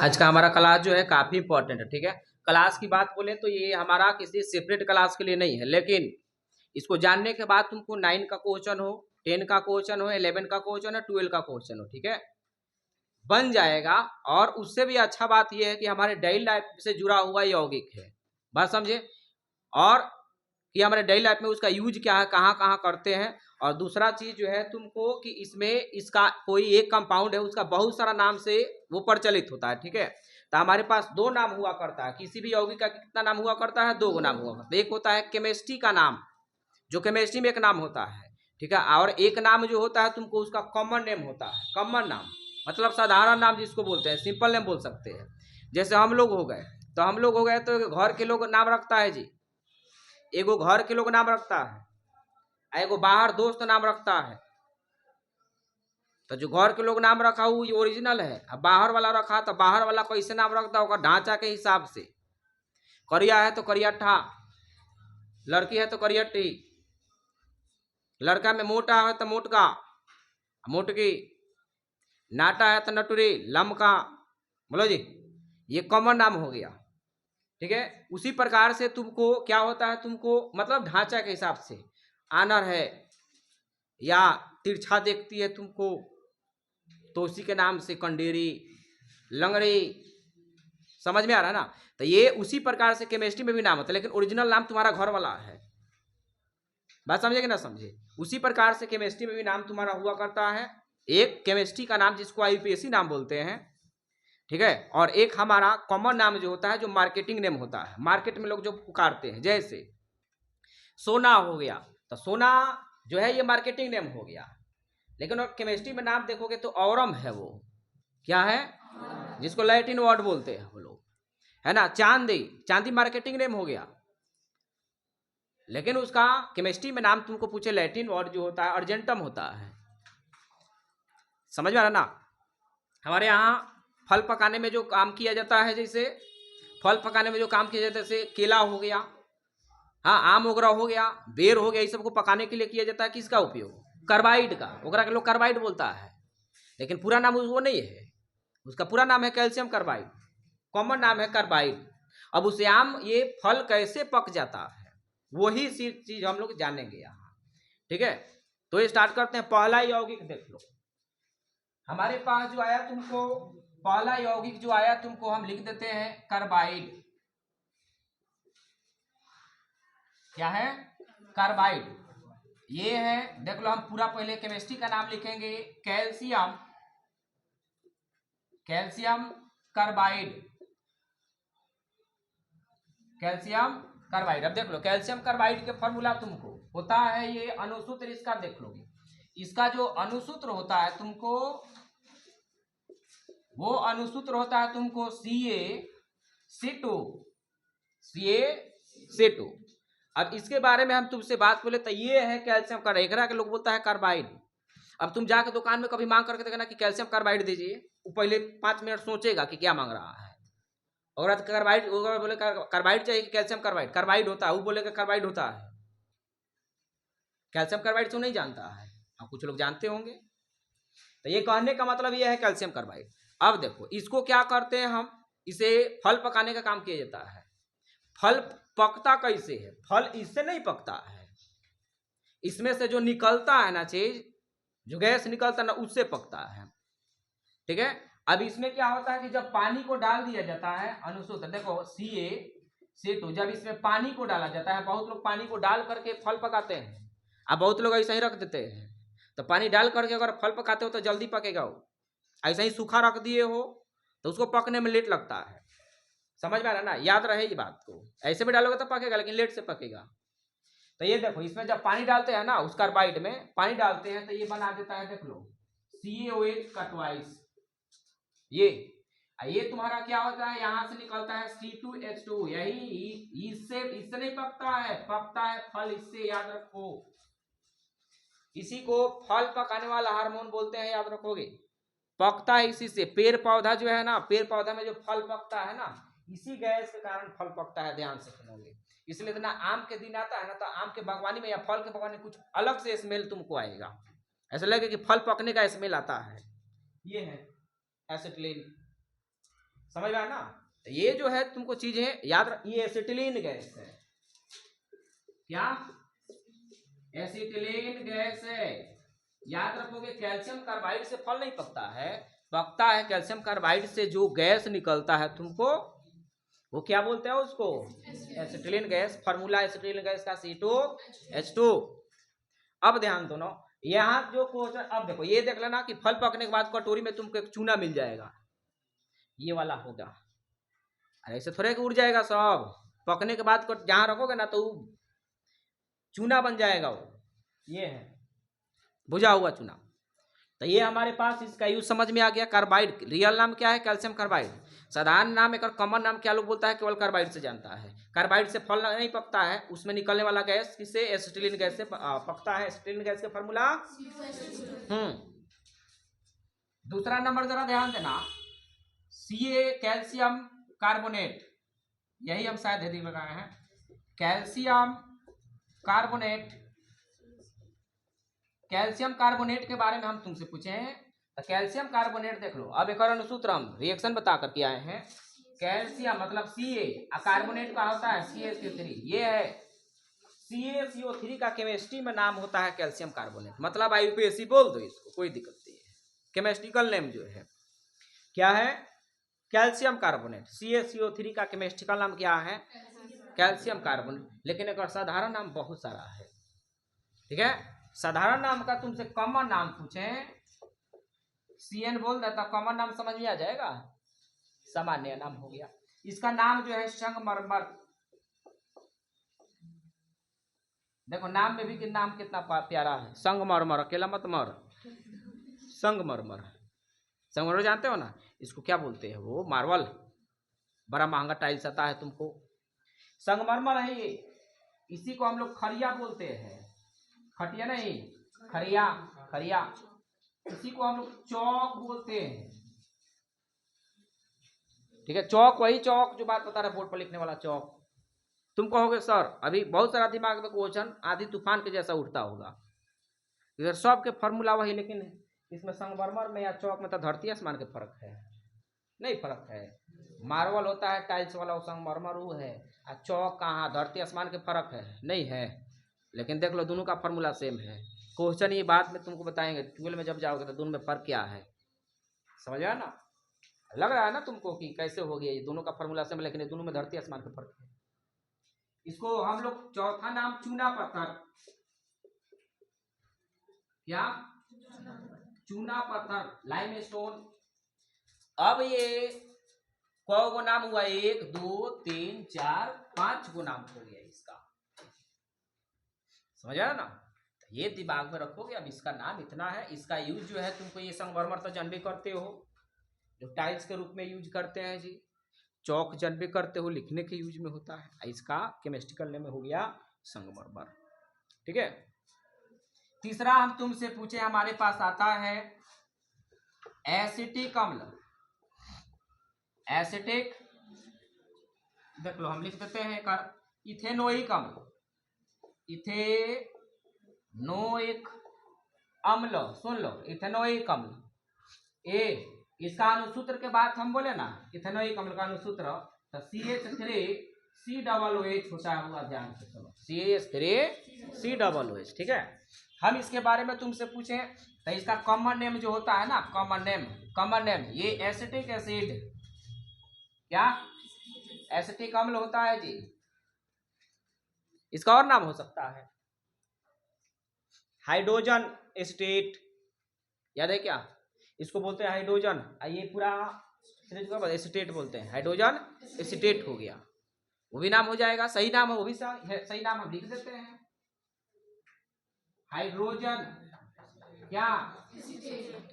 आज का हमारा क्लास जो है काफ़ी इंपॉर्टेंट है। ठीक है, क्लास की बात बोले तो ये हमारा किसी सेपरेट क्लास के लिए नहीं है, लेकिन इसको जानने के बाद तुमको 9 का क्वेश्चन हो, 10 का क्वेश्चन हो, 11 का क्वेश्चन हो, 12 का क्वेश्चन हो, ठीक है, बन जाएगा। और उससे भी अच्छा बात यह है कि हमारे डेली लाइफ से जुड़ा हुआ यौगिक है, बात समझे, और कि हमारे डेली लाइफ में उसका यूज क्या है, कहाँ कहाँ करते हैं। और दूसरा चीज जो है तुमको कि इसमें इसका कोई एक कंपाउंड है, उसका बहुत सारा नाम से वो प्रचलित होता है। ठीक है, तो हमारे पास दो नाम हुआ करता है, किसी भी यौगिक का कितना नाम हुआ करता है, दो नाम हुआ करता है। एक होता है केमिस्ट्री का नाम, जो केमिस्ट्री में एक नाम होता है, ठीक है, और एक नाम जो होता है तुमको उसका कॉमन नेम होता है। कॉमन नाम मतलब साधारण नाम जिसको बोलते हैं, सिंपल नेम बोल सकते हैं। जैसे हम लोग हो गए, तो हम लोग हो गए तो घर के लोग नाम रखता है जी, एगो घर के लोग नाम रखता है, एगो बाहर दोस्त नाम रखता है। तो जो घर के लोग नाम रखा वो ओरिजिनल है, अब बाहर वाला रखा तो बाहर वाला कैसे नाम रखता होगा, ढांचा के हिसाब से। करिया है तो करियठा, लड़की है तो करियठी, लड़का में मोटा है तो मोटका मोटकी, नाटा है तो नटुरी लमका। बोलो जी, ये कॉमन नाम हो गया। ठीक है, उसी प्रकार से तुमको क्या होता है, तुमको मतलब ढांचा के हिसाब से आनर है या तिरछा देखती है तुमको तो उसी के नाम से कंडेरी, लंगड़ी, समझ में आ रहा है ना। तो ये उसी प्रकार से केमिस्ट्री में भी नाम होता है, लेकिन ओरिजिनल नाम तुम्हारा घर वाला है। बात समझे कि ना समझे। उसी प्रकार से केमिस्ट्री में भी नाम तुम्हारा हुआ करता है, एक केमिस्ट्री का नाम जिसको आईयूपीएसी नाम बोलते हैं, ठीक है, और एक हमारा कॉमन नाम जो होता है, जो मार्केटिंग नेम होता है, मार्केट में लोग जो पुकारते हैं। जैसे सोना हो गया, तो सोना जो है ये मार्केटिंग नेम हो गया, लेकिन और केमिस्ट्री में नाम देखोगे तो औरम है, वो क्या है, जिसको लैटिन वर्ड बोलते हैं वो लोग, है ना। चांदी, चांदी मार्केटिंग नेम हो गया, लेकिन उसका केमिस्ट्री में नाम तुमको पूछे, लैटिन वर्ड जो होता है अर्जेंटम होता है। समझ में आ रहा ना। हमारे यहाँ फल पकाने में जो काम किया जाता है, जैसे फल पकाने में जो काम किया जाता है, जैसे केला हो गया, हाँ, आम वगैरह हो गया, बेर हो गया, इस सबको पकाने के लिए किया जाता है। किसका उपयोग, कार्बाइड का, ओकरा के लोग कार्बाइड बोलता है, लेकिन पूरा नाम वो नहीं है, उसका पूरा नाम है कैल्शियम कार्बाइड, कॉमन नाम है कार्बाइड। अब उसे आम ये फल कैसे पक जाता है, वही चीज हम लोग जानेंगे यहाँ। ठीक है, तो ये स्टार्ट करते हैं। पहला यौगिक देख लो, हमारे पास जो आया तुमको, पहला यौगिक जो आया तुमको हम लिख देते हैं कार्बाइड। क्या है, कार्बाइड, ये है। देख लो, हम पूरा पहले केमिस्ट्री का नाम लिखेंगे, calcium, calcium carbide, calcium carbide. अब देख लो, कैल्शियम कार्बाइड के फॉर्मूला तुमको होता है ये अणुसूत्र, इसका देख लोगे, इसका जो अणुसूत्र होता है तुमको, वो अणुसूत्र होता है तुमको CaC2, CaC2। अब इसके बारे में हम तुमसे बात बोले तो ये है कैल्शियम कार्बाइड, एकरा के लोग बोलता है कार्बाइड। अब तुम जाके दुकान में कभी मांग करके देखना कि कैल्शियम कार्बाइड दीजिए, वो पहले 5 मिनट सोचेगा कि क्या मांग रहा है। और कार्बाइड बोले कार्बाइड चाहिए कि कैल्शियम कार्बाइड, कार्बाइड होता है, वो बोलेगा कार्बाइड होता है। कैल्शियम कार्बाइड तो नहीं जानता है, अब कुछ लोग जानते होंगे। तो ये कहने का मतलब ये है कैल्शियम कार्बाइड। अब देखो, इसको क्या करते हैं हम, इसे फल पकाने का काम किया जाता है। फल पकता कैसे है, फल इससे नहीं पकता है, इसमें से जो निकलता है ना चीज, जो गैस निकलता है ना, उससे पकता है। ठीक है, अब इसमें क्या होता है कि जब पानी को डाल दिया जाता है, अणुसूत्र देखो CaC2, जब इसमें पानी को डाला जाता है, बहुत लोग पानी को डाल करके फल पकाते हैं, अब बहुत लोग ऐसा ही रख देते हैं। तो पानी डाल करके अगर फल पकाते हो तो जल्दी पकेगा, वो ऐसा ही सूखा रख दिए हो तो उसको पकने में लेट लगता है। समझ में आ रहा ना, याद रहे ये बात को, ऐसे भी डालोगे तो पकेगा, लेकिन लेट से पकेगा। तो ये देखो, इसमें जब पानी डालते हैं ना, उस कार्बाइड में पानी डालते हैं तो ये बना देता है, देख लो, CaOH का ट्वाइस, ये तुम्हारा क्या होता है, यहां से निकलता है C2H2, यही इससे नहीं पकता है, पकता है फल इससे, याद रखो। इसी को फल पकाने वाला हार्मोन बोलते हैं, याद रखोगे। पकता है इसी से, पेड़ पौधा जो है ना, पेड़ पौधा में जो फल पकता है ना, इसी गैस के कारण फल पकता है, ध्यान से सुनोगे। इसलिए तो ना आम के दिन आता है ना, तो आम के बागवानी में या फल के बागवानी में कुछ अलग से स्मेल तुमको आएगा, ऐसा लगेगा कि फल पकने का स्मेल आता है। ये है एसिटिलीन, समझ में आया ना। तो ये जो है तुमको चीजें याद ये एसिटिलीन गैस है। क्या? एसिटिलीन गैस है। याद रखोगे, कैल्शियम कार्बाइड से फल नहीं पकता है, पकता है कैल्शियम कार्बाइड से जो गैस निकलता है तुमको, वो क्या बोलते हैं उसको? Acetylene gas. Formula acetylene gas का C2H2। अब ध्यान दो ना, यहाँ जो क्वेश्चन, अब देखो ये देख लेना कि फल पकने के बाद कटोरी में तुमको एक चूना मिल जाएगा, ये वाला होगा। अरे ऐसे थोड़े कि उड़ जाएगा सब, पकने के बाद जहां रखोगे ना तो चूना बन जाएगा वो। ये है भुजा हुआ चूना। तो ये हमारे पास इसका यूज समझ में आ गया। कार्बाइड रियल नाम क्या है? Calcium carbide. साधारण नाम एक कॉमन नाम क्या लोग बोलता है? केवल कार्बाइड से जानता है। कार्बाइड से फल नहीं पकता है, उसमें निकलने वाला गैस किससे? एसिटिलीन गैस से पकता है। एसिटिलीन गैस का फॉर्मूला दूसरा नंबर जरा ध्यान देना, Ca कैल्शियम कार्बोनेट, यही हम शायद हेडिंग लगाए हैं, कैल्शियम कार्बोनेट। कैल्शियम कार्बोनेट के बारे में हम तुमसे पूछे हैं, तो कैल्शियम कार्बोनेट देख लो। अब एक और अनुसूत्र हम रिएक्शन बता करके आए हैं। कैल्शियम मतलब Ca, कार्बोनेट का होता है CaCO3। ये है CaCO3 का केमिस्ट्री में नाम होता है कैल्शियम कार्बोनेट। मतलब IUPAC बोल दो इसको, कोई दिक्कत नहीं है। केमिस्ट्रिकल नेम जो है क्या है? Calcium carbonate. CaCO3 का केमिस्ट्रिकल नाम क्या है? Calcium carbonate. लेकिन एक साधारण नाम बहुत सारा है, ठीक है। साधारण नाम का तुमसे कॉमन नाम पूछे, CN बोल देता, कॉमन नाम समझ में आ जाएगा, सामान्य नाम हो गया। इसका नाम जो है संगमरमर। देखो नाम में भी नाम कितना प्यारा है, संगमरमर, अकेला मत मर, संगमरमर। संगमरमर जानते हो ना, इसको क्या बोलते हैं? वो मार्बल, बड़ा महंगा टाइल्स आता है तुमको, संगमरमर है ये। इसी को हम लोग खरिया बोलते हैं, खटिया नहीं, खरिया, खरिया। इसी को हम लोग चौक बोलते हैं, ठीक है। चौक वही चौक जो बात बता रहा बोर्ड पर लिखने वाला चौक। तुम कहोगे सर अभी बहुत सारा दिमाग में क्वेश्चन आधी तूफान के जैसा उठता होगा, इधर सब के फॉर्मूला वही, लेकिन इसमें संगमरमर में या चौक में तो धरती आसमान के फर्क है, नहीं फर्क है। मार्बल होता है टाइल्स वाला, वो संगमरमर वो है, और चौक कहाँ, धरती आसमान के फर्क है, नहीं है। लेकिन देख लो दोनों का फॉर्मूला सेम है। क्वेश्चन ये बात में तुमको बताएंगे 12 में जब जाओगे तो दोनों में फर्क क्या है, समझ आया ना। लग रहा है ना तुमको कि कैसे हो गया, ये दोनों का फॉर्मूला सेम, लेकिन ये दोनों में धरती आसमान का फर्क है। इसको हम लोग चौथा नाम चूना पत्थर, क्या? चूना पत्थर, लाइमस्टोन। अब ये कौ गो नाम हुआ? 1 2 3 4 5 गो नाम हो गया इसका, समझ आया ना। ये दिमाग में रखोगे। अब इसका नाम इतना है, इसका यूज जो है तुमको, ये संगमरमर तो जानबे करते हो, जो टाइल्स के रूप में यूज करते हैं जी। चौक जानबे करते हो, लिखने के यूज में होता है। इसका केमिस्ट्रिकल नेम हो गया संगमरमर, ठीक है। तीसरा हम तुमसे पूछे, हमारे पास आता है एसिटिक अम्ल। एसिटिक देख लो, हम लिख देते हैं कर इथेनोइक अम्ल। इथेनोइक अम्ल, सुन लो, इथेनोइक अम्ल। ए इसका अनुसूत्र के बाद हम बोले ना, इथेनोइक अम्ल का अनुसूत्र तो CH3COOH होता है, हुआ ध्यान से चलो, CH3COOH, ठीक है। हम इसके बारे में तुमसे पूछे तो इसका कॉमन नेम जो होता है ना, कॉमन नेम ये एसिटिक एसिड, क्या? एसिटिक अम्ल होता है जी। इसका और नाम हो सकता है हाइड्रोजन एसिटेट, याद है क्या? इसको बोलते हैं हाइड्रोजन, ये पूरा एसिटेट बोलते हैं, हाइड्रोजन एसिटेट हो गया, वो भी नाम हो जाएगा। सही नाम है वो भी, सही नाम हम लिख देते हैं, हाइड्रोजन क्या?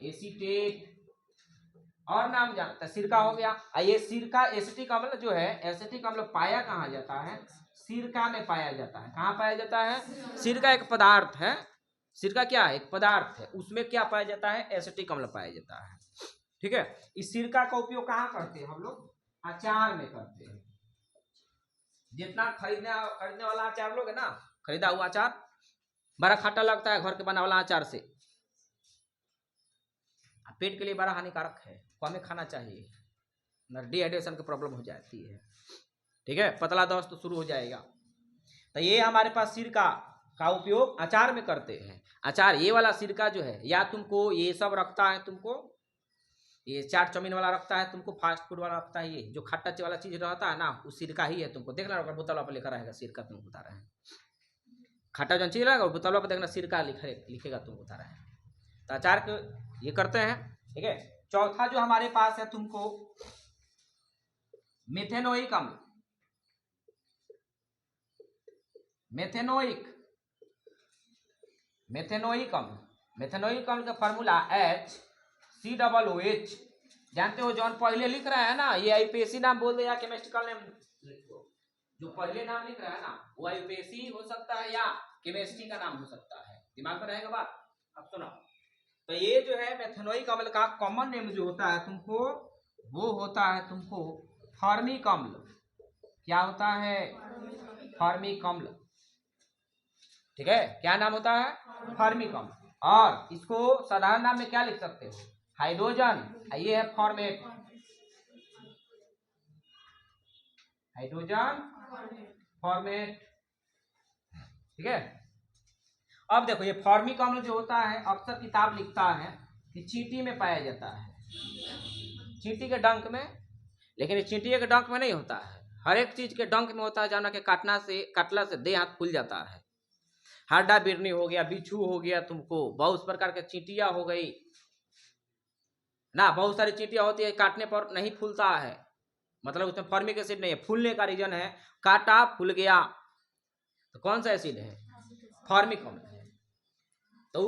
एसिटेट। और नाम जानता, सिरका हो गया। ये सिरका एसिटिक अम्ल जो है, एसिटिक अम्ल पाया कहाँ जाता है? सिरका में पाया जाता है। कहाँ पाया जाता है? सिरका एक पदार्थ है, सिरका क्या है? एक पदार्थ है, उसमें क्या पाया जाता है? एसिटिक अम्ल पाया जाता है, ठीक है। इस सिरका का उपयोग कहाँ करते हैं हम लोग? अचार में करते हैं। जितना खरीदने वाला अचार लोगे ना, खरीदा हुआ अचार बड़ा खट्टा लगता है, घर के बना वाला अचार से पेट के लिए बड़ा हानिकारक है, कम खाना चाहिए। डिहाइड्रेशन की प्रॉब्लम हो जाती है। ठीक है, पतला दस्त तो शुरू हो जाएगा। तो ये हमारे पास सिरका का उपयोग अचार में करते हैं। अचार ये वाला सिरका जो है, या तुमको ये सब रखता है, तुमको ये चाट चाउमीन वाला रखता है, तुमको फास्ट फूड वाला रखता है, ये जो खट्टा वाला चीज रहता है ना, वो सिरका ही है। तुमको देखना होगा बोतल पर लिखा रहेगा सिरका, तुमको बता रहे हैं। खट्टा जो चीज रहेगा बोतल पर देखना सिरका लिखेगा, तुमको बता रहे हैं। तो अचार के ये करते हैं। ठीक है, चौथा जो हमारे पास है तुमको मेथेनोइक अम्ल। मेथेनोइक अम्ल का फॉर्मूला HCOOH। जानते हो जौन पहले लिख रहा है ना, ये आईपीएससी नाम बोल दे या केमिस्ट्रिकल नेम, जो पहले नाम लिख रहा है ना वो आईपीएससी हो सकता है या केमिस्ट्री का नाम हो सकता है। दिमाग में रहेगा बात। अब सुनो, तो ये जो है मेथेनोइक अम्ल का कॉमन नेम जो होता है तुमको, वो होता है तुमको फॉर्मिक अम्ल। क्या होता है? फॉर्मिक अम्ल। ठीक है, क्या नाम होता है? फॉर्मिक अम्ल। और इसको साधारण नाम में क्या लिख सकते हो? हाइड्रोजन। ये है फॉर्मेट, हाइड्रोजन फॉर्मेट। ठीक है, अब देखो ये फॉर्मिक अम्ल जो होता है अक्सर किताब लिखता है कि चींटी में पाया जाता है, चींटी के डंक में। लेकिन ये चींटी के डंक में नहीं होता है, हर एक चीज के डंक में होता है। जाना के काटला से देह हाथ फूल जाता है। हड्डा बिरनी हो गया, बिच्छू हो गया, तुमको बहुत प्रकार के चींटियां हो गई ना, बहुत सारी चींटियां होती है, काटने पर नहीं फूलता है, मतलब उसमें फॉर्मिक एसिड नहीं है। फूलने का रीजन है काटा फूल गया, तो कौन सा एसिड है? फॉर्मिक अम्ल है। तो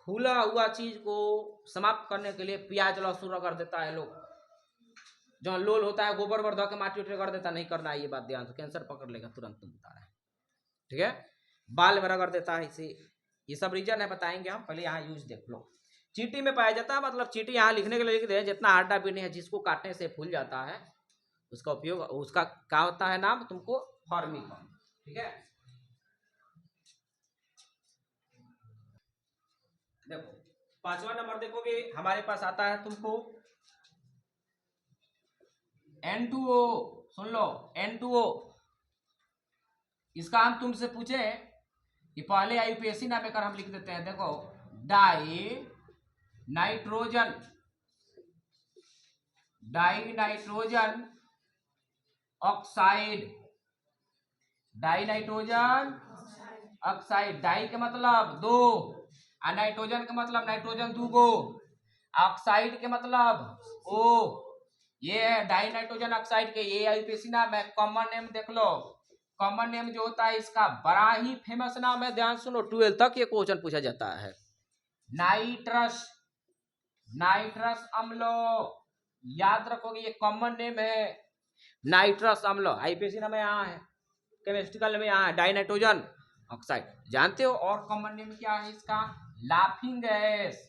फूला हुआ चीज को समाप्त करने के लिए प्याज लहसुन रगड़ देता है लोग। जो लोल होता है गोबर वर धो के माटी उठी कर देता, नहीं करना है ये बात ध्यान से, कैंसर पकड़ लेगा तुरंत, तुम बता रहे हैं। ठीक है, बाल में रगड़ देता है इसे, ये सब रीजन है, बताएंगे हम। पहले यहाँ यूज देख लो। चींटी में पाया जाता है, मतलब चींटी यहाँ लिखने के लिए लिख दे, जितना हड्डा बिरनी है जिसको काटने से फूल जाता है, उसका उपयोग, उसका क्या होता है नाम तुमको? फॉर्मिक अम्ल। ठीक है, देखो पांचवा नंबर देखोगे हमारे पास आता है तुमको N2O। सुन लो, N2O। इसका हम तुमसे पूछे कि पहले आईयूपीएससी नाम लेकर हम लिख देते हैं। देखो, di nitrogen oxide, di nitrogen oxide. Di के मतलब दो, और नाइट्रोजन के मतलब नाइट्रोजन दूगो, ऑक्साइड के मतलब ओ। ये है डाई नाइट्रोजन ऑक्साइड के, ये आईयूपीएससी नाम है। कॉमन नेम देख लो, कॉमन नेम जो होता है इसका बड़ा ही फेमस नाम है, ध्यान सुनो, 12 तक ये क्वेश्चन पूछा जाता है। नाइट्रस अम्ल, याद रखोगे ये कॉमन नेम है, नाइट्रस अम्ल। आईपीएससी नाम यहाँ है, केमिस्ट्रिकल में यहाँ है डाई नाइट्रोजन ऑक्साइड, जानते हो। और कॉमन नेम क्या है इसका? लाफिंग गैस,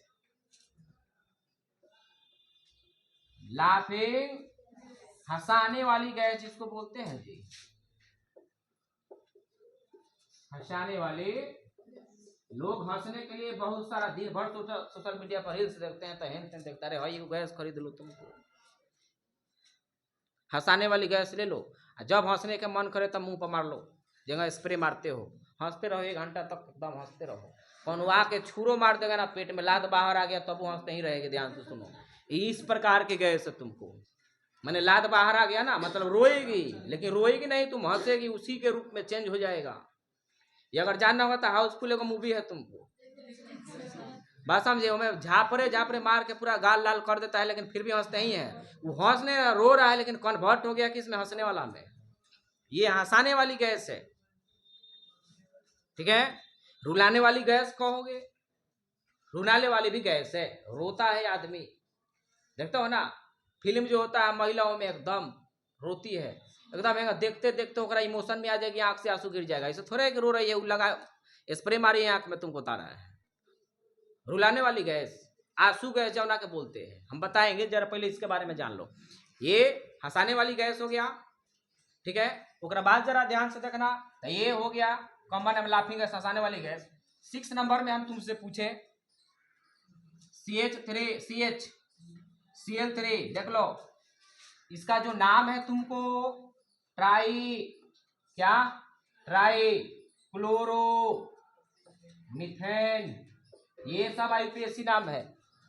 लाफिंग, हंसाने वाली गैस जिसको बोलते हैं जी, हंसाने वाली। लोग हंसने के लिए बहुत सारा दिन भर सोशल मीडिया पर रील्स देखते हैं, तो हेन देखता रहे भाई गैस खरीद लो, तुमको हंसाने वाली गैस ले लो, जब हंसने के मन करे तब मुंह पर मार लो, जगह स्प्रे मारते हो, हंसते रहो 1 घंटा तक, एकदम हंसते रहो। कौनवा के छुरो मार देगा ना, पेट में लात बाहर आ गया तब वो हंसते ही रहेगी। ध्यान से सुनो, इस प्रकार के गैस है तुमको, मैंने लात बाहर आ गया ना, मतलब रोएगी, लेकिन रोएगी नहीं, तुम हंसेगी, उसी के रूप में चेंज हो जाएगा। ये अगर जानना होता हाउसफुल एगो मूवी है, तुमको बात समझे, हमें झापरे मार के पूरा गाल लाल कर देता है, लेकिन फिर भी हंसते ही है। वो हंसने रो रहा है, लेकिन कन्वर्ट हो गया कि इसमें हंसने वाला में। ये हंसाने वाली गैस है। ठीक है, रुलाने वाली गैस कहोगे, रुलाने वाली भी गैस है। रोता है आदमी, देखते हो ना फिल्म जो होता है महिलाओं में, एकदम रोती है, एकदम देखते देखते ओकरा इमोशन में आ जाएगी, आंख से आंसू गिर जाएगा। इसे थोड़े कि रो रही है, लगा स्प्रे मारी है आंख में, तुमको बता रहा है। रुलाने वाली गैस, आंसू गैस जौना के बोलते हैं, हम बताएंगे, जरा पहले इसके बारे में जान लो। ये हंसाने वाली गैस हो गया। ठीक है, ओकरा बाद जरा ध्यान से देखना, तो ये हो गया कॉमन एम लाफिंग गैस, हंसाने वाली गैस। 6 नंबर में हम तुमसे पूछे CH3 CH Cl3, देख लो इसका जो नाम है तुमको ट्राई क्या ट्राई क्लोरो मिथेन, ये सब आईपीएससी नाम है,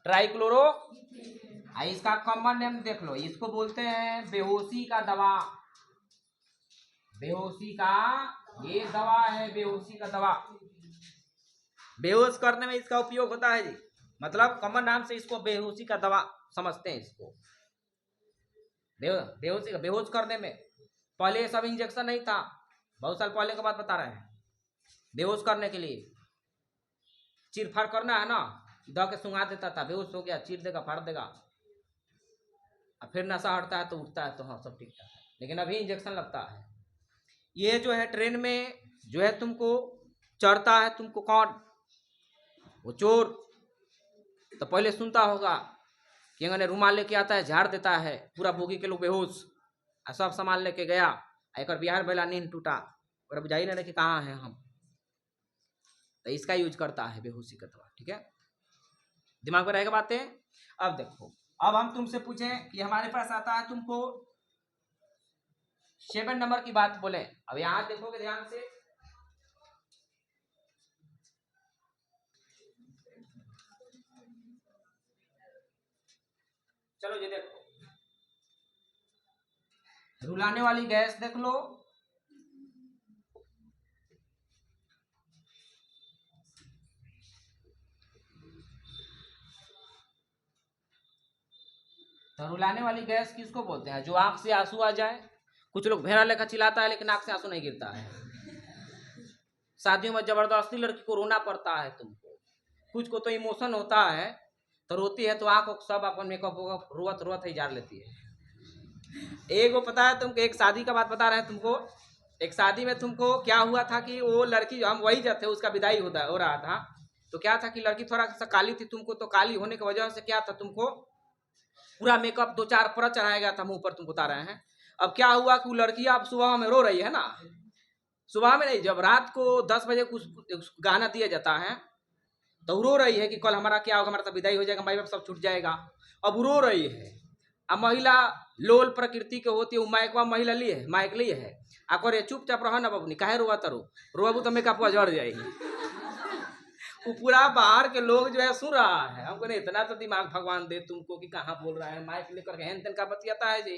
ट्राई क्लोरो। इसका कॉमन नेम देख लो, इसको बोलते हैं बेहोशी का दवा, बेहोशी का ये दवा है, बेहोशी का दवा, बेहोश करने में इसका उपयोग होता है जी। मतलब कॉमन नाम से इसको बेहोशी का दवा समझते हैं इसको, बेहोशी का, बेहोश करने में। पहले ये सब इंजेक्शन नहीं था, बहुत साल पहले की बात बता रहे हैं। बेहोश करने के लिए चीर फाड़ करना है ना, दवा के सुंगा देता था, बेहोश हो गया, चीर देगा फाड़ देगा, और फिर नशा हटता है तो उठता है, तो हाँ सब ठीक ठाक है। लेकिन अभी इंजेक्शन लगता है। ये जो है ट्रेन में जो है तुमको चढ़ता है, तुमको कौन, वो चोर। तो पहले सुनता होगा कि अगर रुमाल लेके आता है, झाड़ देता है, पूरा बोगी के लोग बेहोश, सब सामान लेके गया, एक बिहार बेला नींद टूटा, और अब जाइए ना कि कहाँ है हम, तो इसका यूज करता है बेहोशी का दवा। ठीक है, दिमाग में रहेगा बातें। अब देखो, अब हम तुमसे पूछें कि हमारे पास आता है तुमको 7 नंबर की बात बोले। अब यहां देखोगे ध्यान से, चलो ये देखो, रुलाने वाली गैस देख लो, तो रुलाने वाली गैस किसको बोलते हैं? जो आंख से आंसू आ जाए। कुछ लोग भेड़ा लेकर चिल्लाता है लेकिन आंख से आंसू नहीं गिरता है। शादियों में जबरदस्ती लड़की को रोना पड़ता है तुमको, कुछ को तो इमोशन होता है, तो रोती है तो आंख सब अपन मेकअप रोवत रोवत ही जार लेती है। एक वो पता है तुमको, एक शादी का बात बता रहे हैं तुमको। एक शादी में तुमको क्या हुआ था कि वो लड़की, हम वही जब थे, उसका विदाई हो रहा था, तो क्या था कि लड़की थोड़ा सा काली थी, तुमको तो काली होने की वजह से क्या था, तुमको पूरा मेकअप 2-4 परत चढ़ाया गया था मुंह पर, तुमको बता रहे हैं। अब क्या हुआ कि वो लड़की अब सुबह में रो रही है ना, सुबह में नहीं, जब रात को 10 बजे कुछ गाना दिया जाता है तो रो रही है कि कल हमारा क्या होगा, हमारा तो विदाई हो जाएगा, माई बाप सब छूट जाएगा। अब रो रही है। अब महिला लोल प्रकृति के होती है, माइकवा महिला ली है, माइक ली है, आकर चुपचाप रहो ना बबनी, काहे रोवा तरो, रोबू तो मेकअप झड़ जाएगी। वो पूरा बाहर के लोग जो है सुन रहा है, हमको नहीं, इतना तो दिमाग भगवान दे तुमको कि कहाँ बोल रहा है, माइक लेकर के हेन तेन का बतियाता है जी,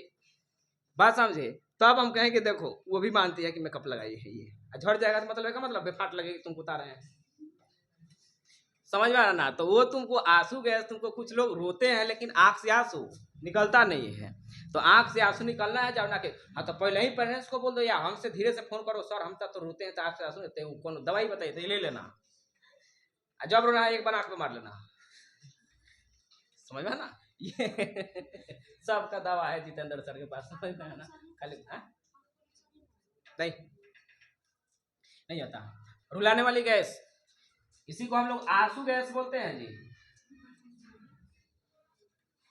बात समझे। तब हम कहेंगे देखो वो भी मानती है कि मेकअप लगाई है, ये झड़ जाएगा तो मतलब है, मतलब बेफाट लगेगी, तुमको बता रहे हैं, समझ में आ रहा ना। तो वो तुमको आंसू गैस, तुमको कुछ लोग रोते हैं लेकिन आंख से आंसू निकलता नहीं है, तो आंख से आंसू निकलना है जब ना के, हाँ तो पहले ही पेरेंट्स को बोल दो या हमसे धीरे से फोन करो, सर हम तो रोते हैं तो आंख से आंसू लेते हैं, कौन दवाई बताइए तो ले लेना, जब रोना है एक बार आंख में मार लेना, समझ में ना। ये सबका दवा है जितेंद्र सर के पास, समझ में है ना, खाली नहीं नहीं आता। रुलाने वाली गैस, इसी को हम लोग आंसू गैस बोलते हैं जी,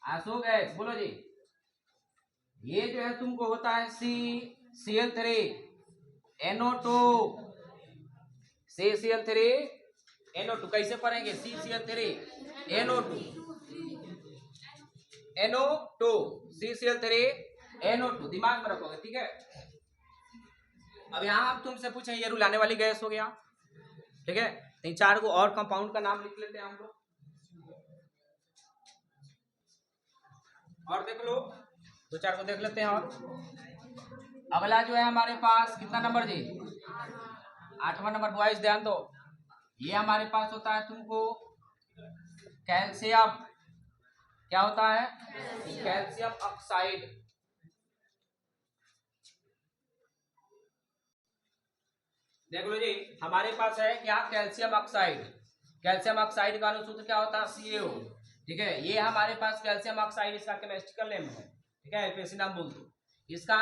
आंसू गैस बोलो जी। ये जो है तुमको होता है CCl3 NO2, CCl3 NO2, कैसे पढ़ेंगे, CCl3 NO2 NO2 CCl3 NO2, दिमाग में रखोगे, ठीक है। अब यहां हम तुमसे पूछें, ये रुलाने वाली गैस हो गया, ठीक है। 3-4 को और कंपाउंड का नाम लिख लेते हैं हम लोग, और देख लो 2-4 को देख लेते हैं। और अगला जो है हमारे पास कितना नंबर जी, 8वां नंबर, बॉयज ध्यान दो। ये हमारे पास होता है तुमको कैल्शियम, क्या होता है, कैल्शियम ऑक्साइड। देख लो जी, हमारे पास है क्या, कैल्शियम ऑक्साइड। कैल्शियम ऑक्साइड का अनुसूत्र क्या होता है, CaO, ठीक है। ये हमारे पास कैल्शियम ऑक्साइड, इसका केमिस्ट्रिकल नेम है, ठीक है, एलपीएससी नाम बोल दो। इसका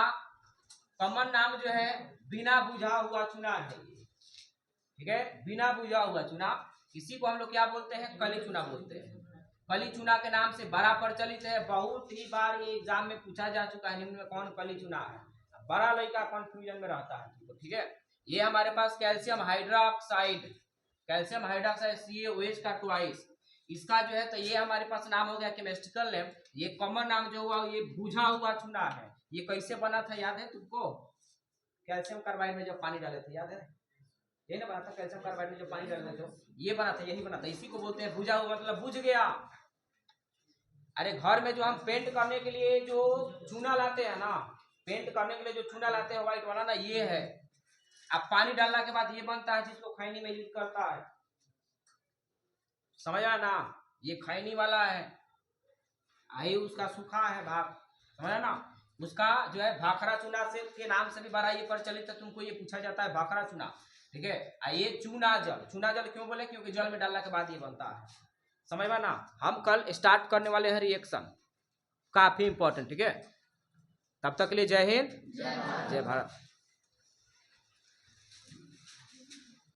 कॉमन नाम जो है बिना बुझा हुआ चूना है, ठीक है, बिना बुझा हुआ चूना। इसी को हम लोग क्या बोलते हैं, कली चूना बोलते हैं। कली चूना के नाम से बड़ा प्रचलित है, बहुत ही बार ये एग्जाम में पूछा जा चुका है, निम्न में कौन कली चूना है, बड़ा लड़का कंफ्यूजन में रहता है, ठीक है। ये हमारे पास calcium hydroxide, calcium hydroxide CaOH का ट्वाइस, इसका जो है तो ये हमारे पास नाम हो गया केमिस्ट्रिकल नेम ये कॉमन नाम जो हुआ ये बुझा हुआ चूना है। ये कैसे बना था याद है तुमको? कैल्शियम कार्बाइड में जब पानी डाले थे, याद है? यही ना बना था, कैल्शियम कार्बाइड में जब पानी डाले थे ये बना था, यही बना था। इसी को बोलते हैं बुझा हुआ, मतलब बुझ गया। अरे घर में जो हम पेंट करने के लिए जो चूना लाते हैं ना, पेंट करने के लिए जो चूना लाते हैं व्हाइट वाला ना, ये है। अब पानी डालने के बाद ये बनता है जिसको खैनी में यूज करता है, समझा ना? ये खैनी वाला है, आई उसका सूखा है भाग, समझा ना? उसका जो है भाखरा चूना से के नाम से भी बड़ा ये प्रचलित है, तुमको ये पूछा जाता है भाखरा चूना, ठीक है? ये चूना जल, चूना जल क्यों बोले? क्योंकि जल में डालने के बाद ये बनता है, समझ ना? हम कल स्टार्ट करने वाले हैं रिएक्शन, काफी इंपॉर्टेंट, ठीक है? तब तक के लिए जय हिंद, जय भारत।